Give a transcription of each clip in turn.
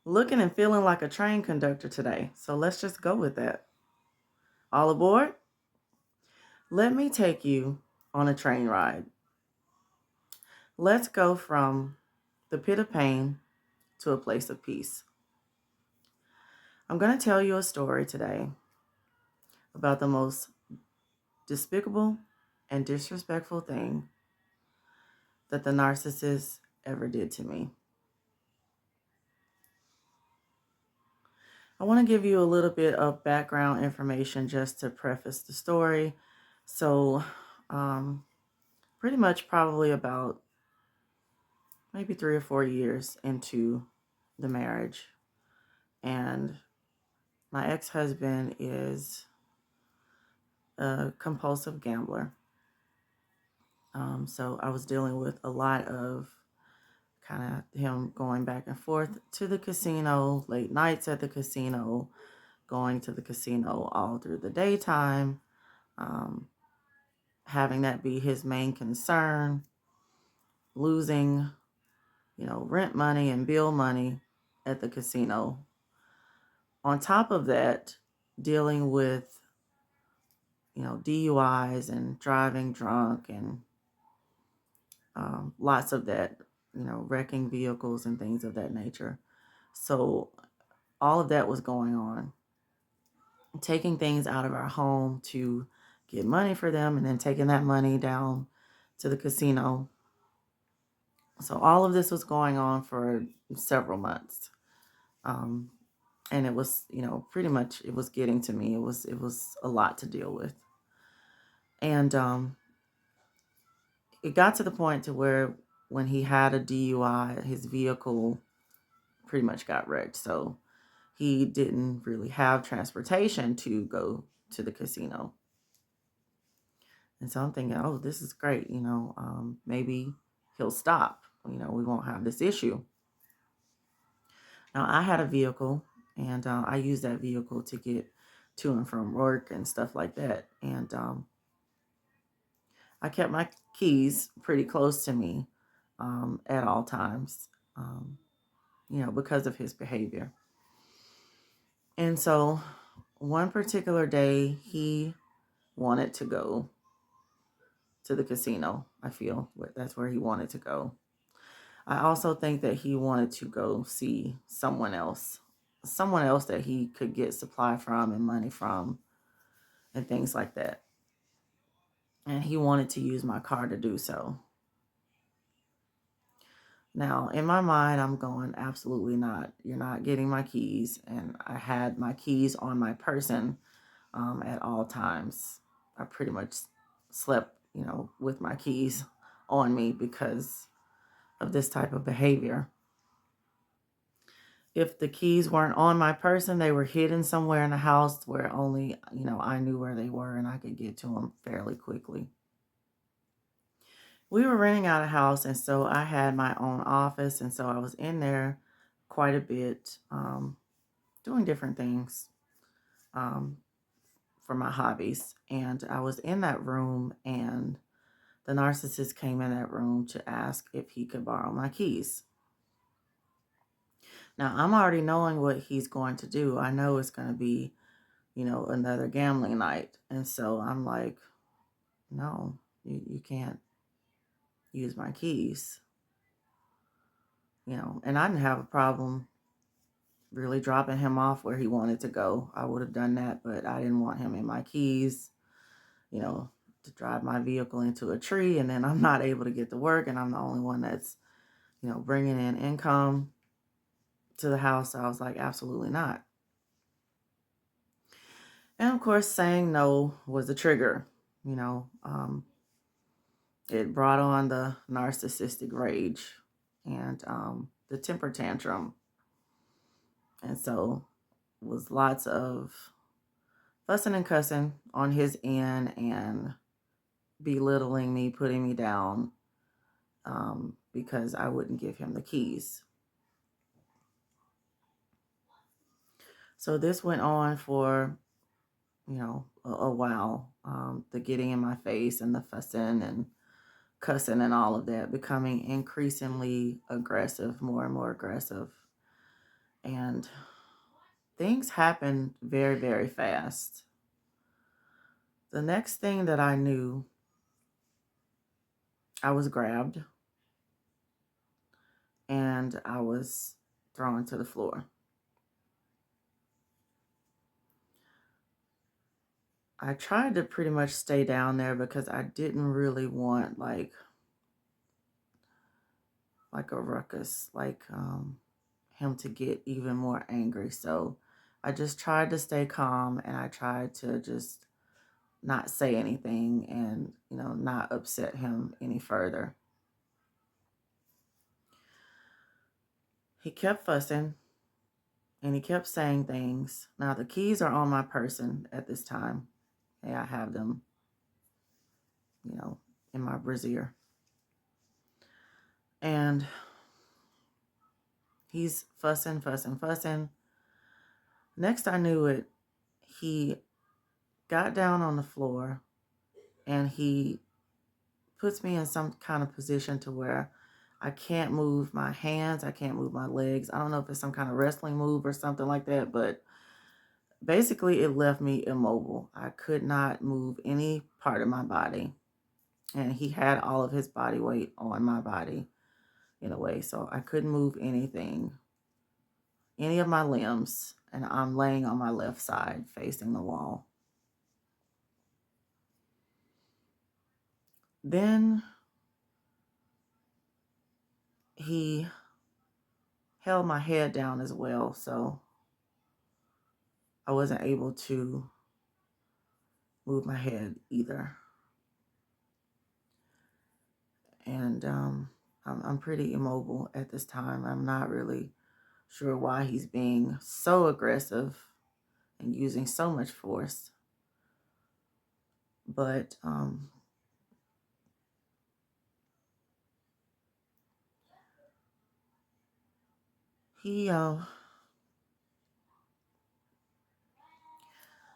Looking and feeling like a train conductor today. So let's just go with that. All aboard? Let me take you on a train ride. Let's go from the pit of pain to a place of peace. I'm going to tell you a story today about the most despicable and disrespectful thing that the narcissist ever did to me. I want to give you a little bit of background information just to preface the story. So, pretty much probably about maybe 3 or 4 years into the marriage. And my ex-husband is a compulsive gambler. So I was dealing with a lot of kind of him going back and forth to the casino, late nights at the casino, going to the casino all through the daytime, um, having that be his main concern, losing, rent money and bill money at the casino. On top of that, dealing with, DUIs and driving drunk and lots of that, wrecking vehicles and things of that nature. So all of that was going on. Taking things out of our home to get money for them and then taking that money down to the casino. So all of this was going on for several months. And it was, pretty much it was getting to me. It was a lot to deal with. And it got to the point to where when he had a DUI, his vehicle pretty much got wrecked. So he didn't really have transportation to go to the casino. And so I'm thinking, oh, this is great. Maybe he'll stop. We won't have this issue. Now, I had a vehicle, and I used that vehicle to get to and from work and stuff like that. And I kept my keys pretty close to me at all times, because of his behavior. And so one particular day, he wanted to go to the casino. I feel that's where he wanted to go. I also think that he wanted to go see someone else that he could get supply from and money from and things like that. And he wanted to use my car to do so. Now, in my mind, I'm going, absolutely not. You're not getting my keys. And I had my keys on my person at all times. I pretty much slept, with my keys on me because of this type of behavior. If the keys weren't on my person, they were hidden somewhere in the house where only, I knew where they were and I could get to them fairly quickly. We were renting out a house, and so I had my own office, and so I was in there quite a bit, doing different things for my hobbies. And I was in that room, and the narcissist came in that room to ask if he could borrow my keys. Now, I'm already knowing what he's going to do. I know it's going to be, another gambling night. And so I'm like, no, you can't use my keys. And I didn't have a problem really dropping him off where he wanted to go. I would have done that, but I didn't want him in my keys, to drive my vehicle into a tree and then I'm not able to get to work and I'm the only one that's, bringing in income to the house. So I was like, absolutely not. And of course, saying no was a trigger, it brought on the narcissistic rage and the temper tantrum. And so it was lots of fussing and cussing on his end and belittling me, putting me down because I wouldn't give him the keys. So this went on for, a while. The getting in my face and the fussing and cussing and all of that, becoming increasingly aggressive, more and more aggressive. And things happened very, very fast. The next thing that I knew, I was grabbed and I was thrown to the floor. I tried to pretty much stay down there because I didn't really want like a ruckus, like him to get even more angry. So I just tried to stay calm and I tried to just not say anything and, not upset him any further. He kept fussing and he kept saying things. Now the keys are on my person at this time. Yeah, I have them, in my brassiere. And he's fussing, fussing, fussing. Next I knew it, he got down on the floor and he puts me in some kind of position to where I can't move my hands, I can't move my legs. I don't know if it's some kind of wrestling move or something like that, but basically it left me immobile. I could not move any part of my body. And he had all of his body weight on my body in a way, so I couldn't move anything, any of my limbs, and I'm laying on my left side facing the wall. Then he held my head down as well, so I wasn't able to move my head either. And I'm pretty immobile at this time. I'm not really sure why he's being so aggressive and using so much force. But he,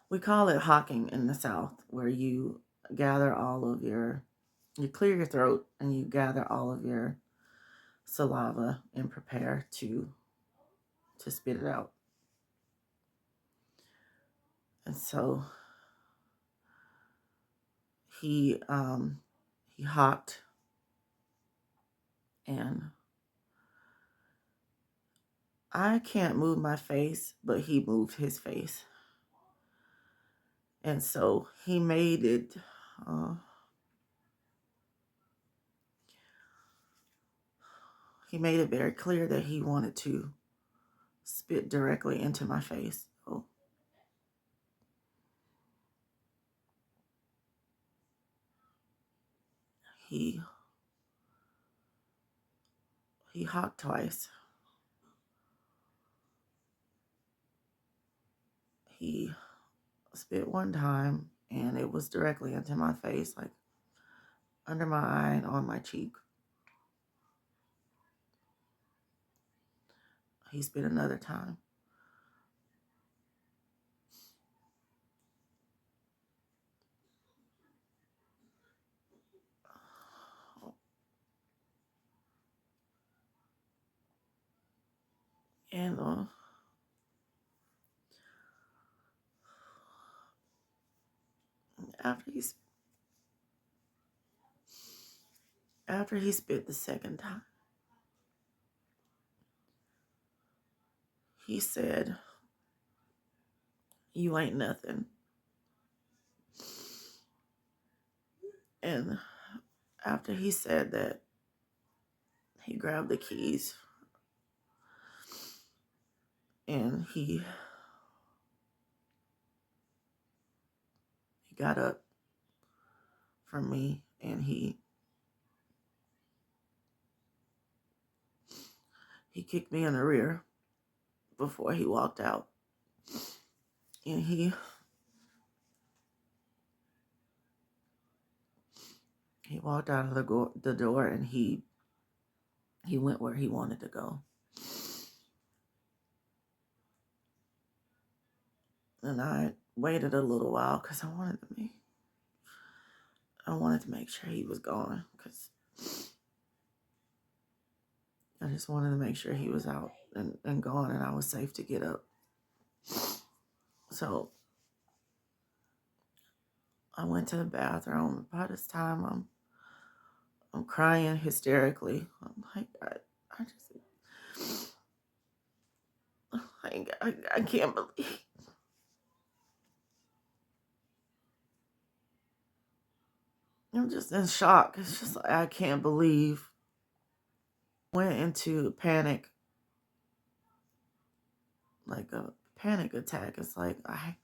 we call it hawking in the South, where you gather all of you clear your throat and you gather all of your saliva and prepare to spit it out. And so he hawked, and I can't move my face, but he moved his face. And so he made it very clear that he wanted to spit directly into my face. So he hawked twice. He spit one time and it was directly into my face, like under my eye and on my cheek. He spit another time. And after he spit the second time, he said, "You ain't nothing." And after he said that, he grabbed the keys and he got up from me and he kicked me in the rear before he walked out. And he walked out of the door and he went where he wanted to go. And I waited a little while because I wanted to make sure he was gone, because I just wanted to make sure he was out and gone, and I was safe to get up. So I went to the bathroom. By this time, I'm crying hysterically. I'm like, I just, I can't believe. I'm just in shock. It's just like, I can't believe. Went into panic, like a panic attack. It's like, I'd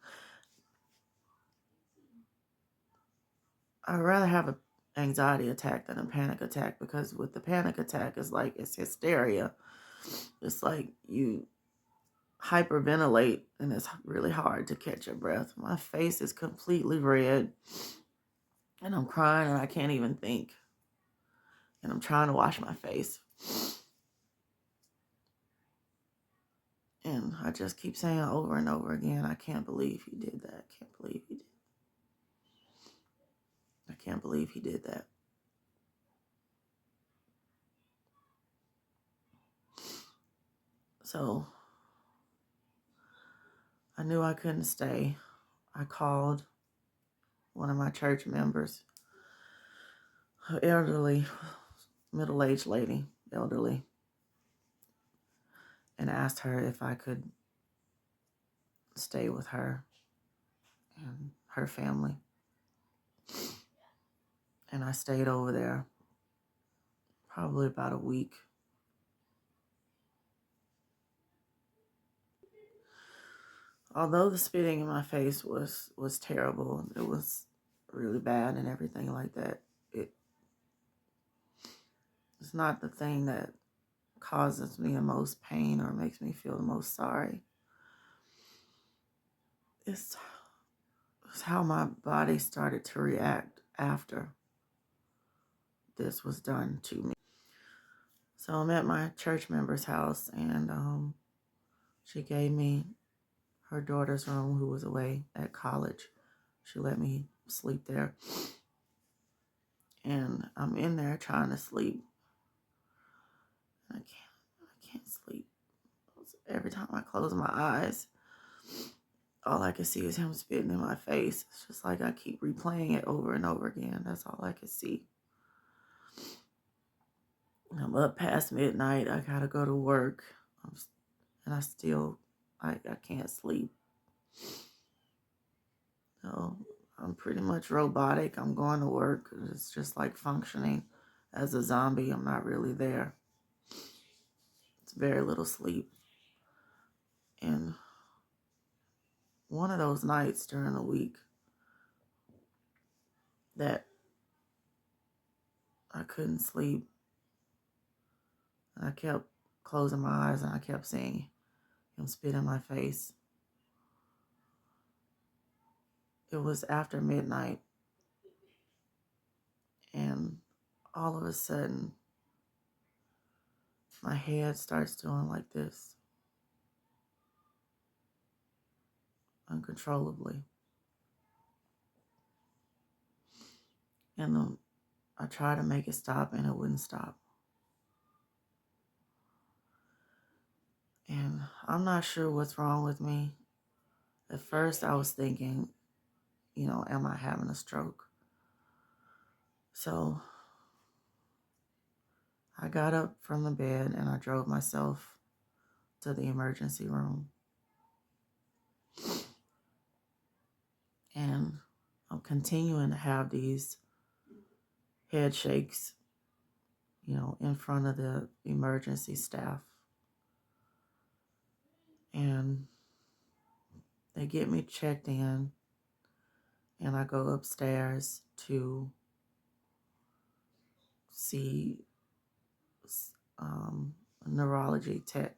rather have an anxiety attack than a panic attack, because with the panic attack, it's like, it's hysteria. It's like you hyperventilate and it's really hard to catch your breath. My face is completely red and I'm crying and I can't even think. And I'm trying to wash my face. And I just keep saying over and over again, I can't believe he did that. I can't believe he did. I can't believe he did that. So I knew I couldn't stay. I called one of my church members, an elderly, middle-aged lady, elderly, and asked her if I could stay with her and her family. And I stayed over there probably about a week. Although the spitting in my face was terrible, it was really bad and everything like that, it's not the thing that causes me the most pain or makes me feel the most sorry. It's how my body started to react after this was done to me. So I'm at my church member's house, and she gave me her daughter's room, who was away at college. She let me sleep there. And I'm in there trying to sleep. I can't sleep. Every time I close my eyes, all I can see is him spitting in my face. It's just like I keep replaying it over and over again. That's all I can see. I'm up past midnight. I gotta go to work. And I can't sleep. So I'm pretty much robotic. I'm going to work. It's just like functioning as a zombie. I'm not really there. It's very little sleep. And one of those nights during the week that I couldn't sleep, I kept closing my eyes and I kept seeing him spit in my face. It was after midnight, and all of a sudden, my head starts doing like this, uncontrollably. And I tried to make it stop, and it wouldn't stop. And I'm not sure what's wrong with me. At first, I was thinking, am I having a stroke? So I got up from the bed and I drove myself to the emergency room. And I'm continuing to have these head shakes, in front of the emergency staff. And they get me checked in, and I go upstairs to see a neurology tech.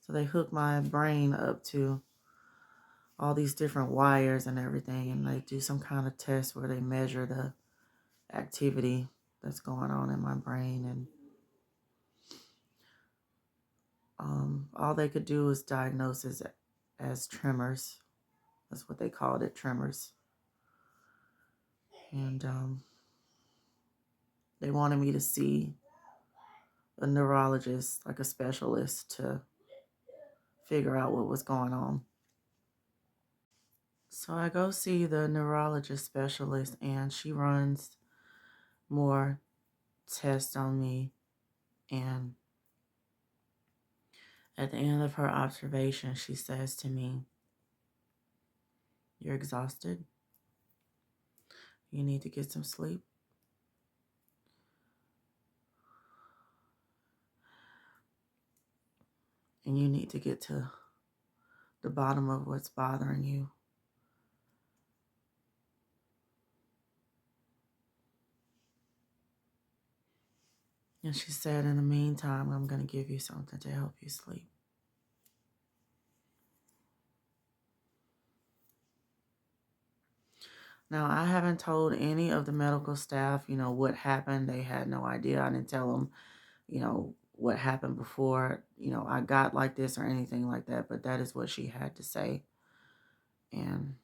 So they hook my brain up to all these different wires and everything, and they do some kind of test where they measure the activity that's going on in my brain. And all they could do was diagnose it as tremors. That's what they called it, tremors. And they wanted me to see a neurologist, like a specialist, to figure out what was going on. So I go see the neurologist specialist, and she runs more tests on me. And at the end of her observation, she says to me, "You're exhausted. You need to get some sleep. And you need to get to the bottom of what's bothering you." And she said, "In the meantime, I'm going to give you something to help you sleep." Now, I haven't told any of the medical staff, what happened. They had no idea. I didn't tell them, what happened before, I got like this or anything like that. But that is what she had to say. And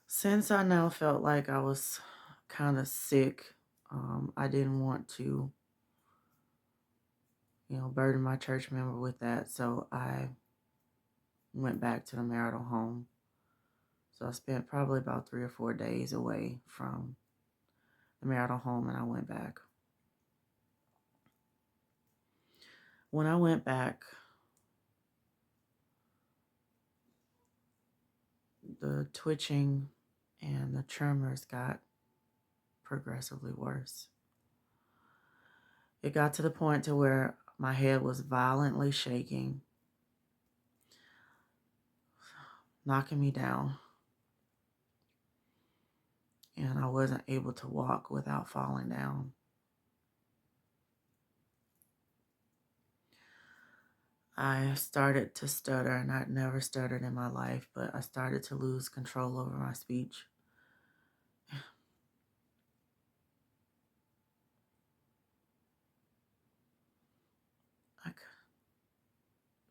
since I now felt like I was kind of sick, I didn't want to, burden my church member with that. So I went back to the marital home. So I spent probably about 3 or 4 days away from the marital home, and I went back. When I went back, the twitching and the tremors got progressively worse. It got to the point to where my head was violently shaking, knocking me down, and I wasn't able to walk without falling down. I started to stutter, and I'd never stuttered in my life, but I started to lose control over my speech.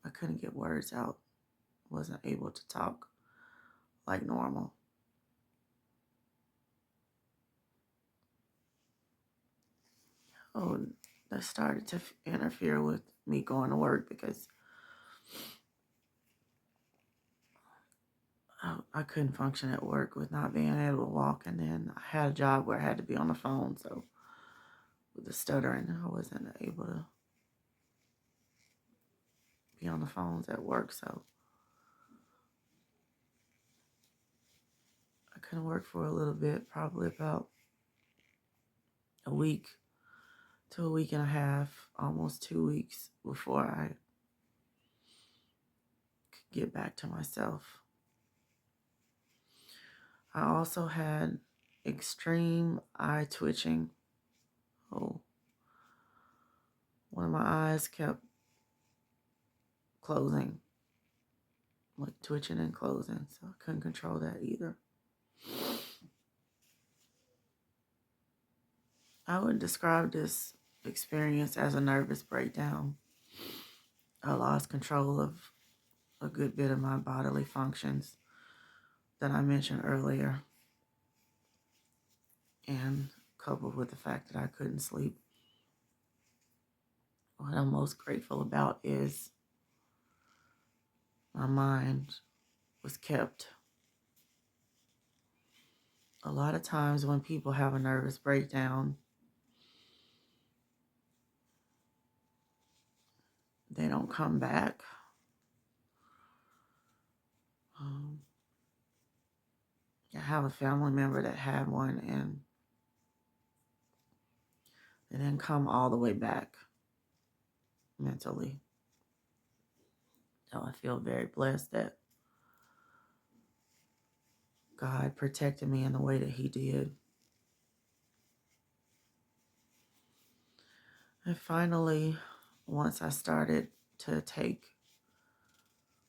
I couldn't get words out. Wasn't able to talk like normal. Oh, that started to interfere with me going to work because I couldn't function at work with not being able to walk. And then I had a job where I had to be on the phone. So with the stuttering, I wasn't able to be on the phones at work. So I couldn't work for a little bit, probably about a week to a week and a half, almost 2 weeks before I could get back to myself. I also had extreme eye twitching. Oh, one of my eyes kept closing, like twitching and closing, so I couldn't control that either. I would describe this experience as a nervous breakdown. I lost control of a good bit of my bodily functions that I mentioned earlier, and coupled with the fact that I couldn't sleep. What I'm most grateful about is my mind was kept. A lot of times when people have a nervous breakdown, they don't come back. I have a family member that had one, and they didn't come all the way back mentally. So I feel very blessed that God protected me in the way that He did. And finally, once I started to take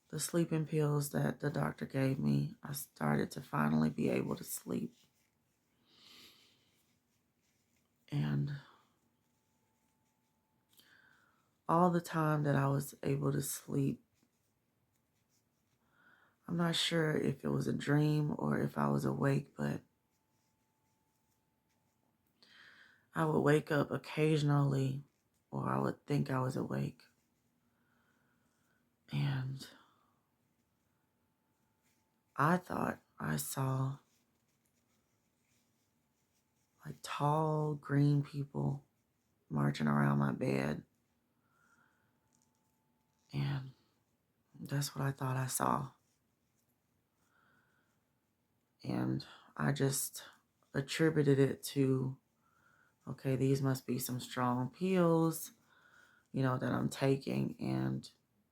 the sleeping pills that the doctor gave me, I started to finally be able to sleep. And all the time that I was able to sleep, I'm not sure if it was a dream or if I was awake, but I would wake up occasionally, or I would think I was awake. And I thought I saw like tall green people marching around my bed. And that's what I thought I saw. And I just attributed it to, okay, these must be some strong pills, that I'm taking. And,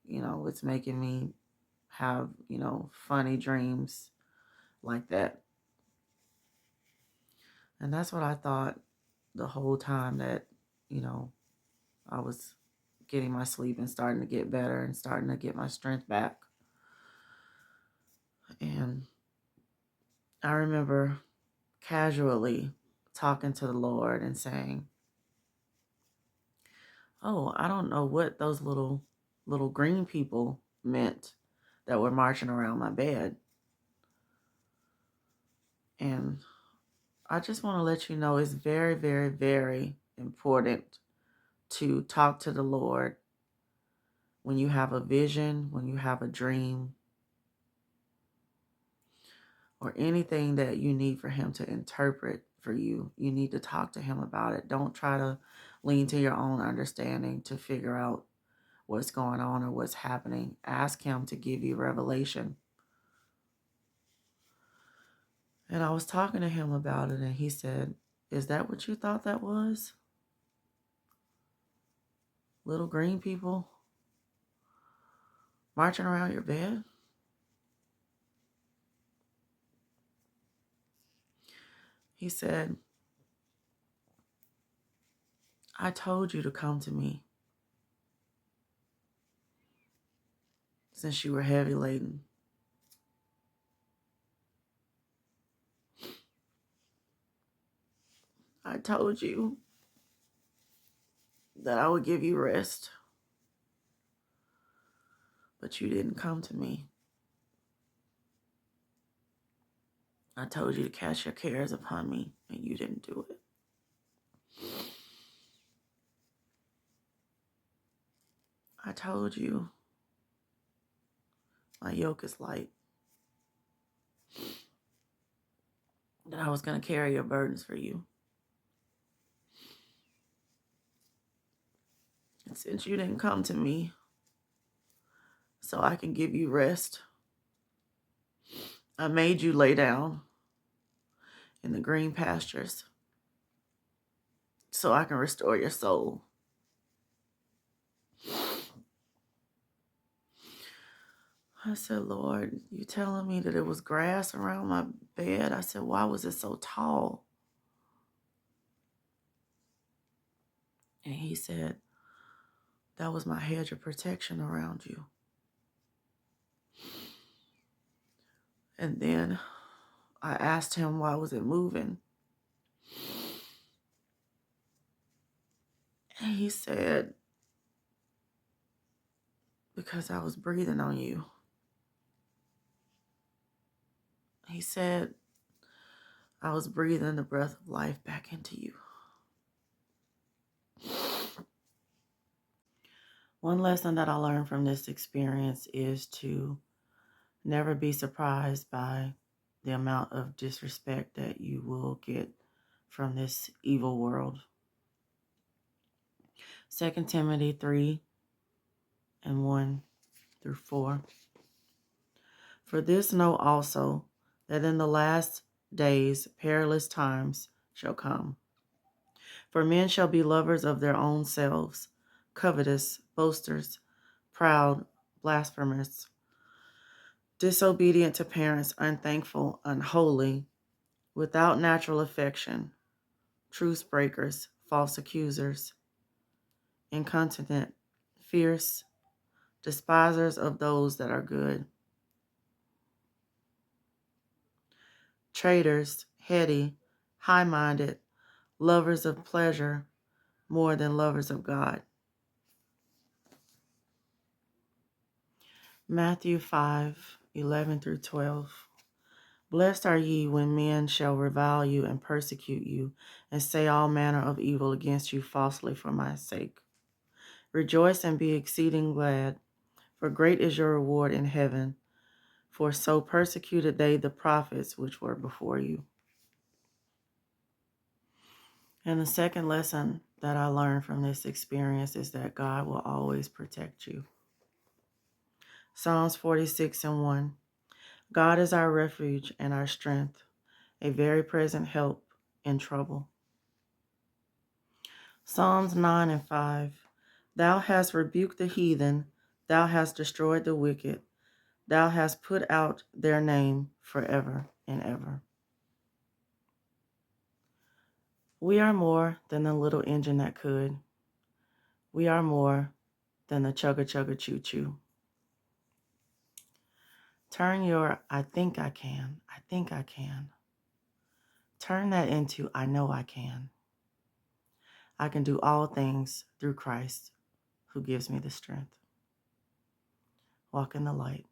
it's making me have, funny dreams like that. And that's what I thought the whole time that, I was getting my sleep and starting to get better and starting to get my strength back. And I remember casually talking to the Lord and saying, oh, I don't know what those little green people meant that were marching around my bed. And I just want to let you know it's very, very, very important to talk to the Lord when you have a vision, when you have a dream, or anything that you need for him to interpret for you. You need to talk to him about it. Don't try to lean to your own understanding to figure out what's going on or what's happening. Ask him to give you revelation. And I was talking to him about it, and he said, is that what you thought that was? Little green people marching around your bed? He said, I told you to come to me since you were heavy laden. I told you that I would give you rest, but you didn't come to me. I told you to cast your cares upon me, and you didn't do it. I told you my yoke is light, that I was going to carry your burdens for you. And since you didn't come to me so I can give you rest, I made you lay down in the green pastures so I can restore your soul. I said, Lord, you telling me that it was grass around my bed? I said, why was it so tall? And he said, that was my hedge of protection around you. And then I asked him, why was it moving? And he said, because I was breathing on you. He said, I was breathing the breath of life back into you. One lesson that I learned from this experience is to never be surprised by the amount of disrespect that you will get from this evil world. 2 Timothy 3 and 1 through 4. For this know also, that in the last days perilous times shall come. For men shall be lovers of their own selves, covetous, boasters, proud, blasphemous, disobedient to parents, unthankful, unholy, without natural affection, truce breakers, false accusers, incontinent, fierce, despisers of those that are good, traitors, heady, high-minded, lovers of pleasure more than lovers of God. Matthew 5:11 through 12. Blessed are ye when men shall revile you and persecute you, and say all manner of evil against you falsely for my sake. Rejoice and be exceeding glad, for great is your reward in heaven. For so persecuted they the prophets which were before you. And the second lesson that I learned from this experience is that God will always protect you. Psalms 46:1. God is our refuge and our strength, a very present help in trouble. Psalms 9:5. Thou hast rebuked the heathen, thou hast destroyed the wicked, thou hast put out their name forever and ever. We are more than the little engine that could. We are more than the chugga chugga choo choo. Turn your I think I can, I think I can. Turn that into I know I can. I can do all things through Christ who gives me the strength. Walk in the light.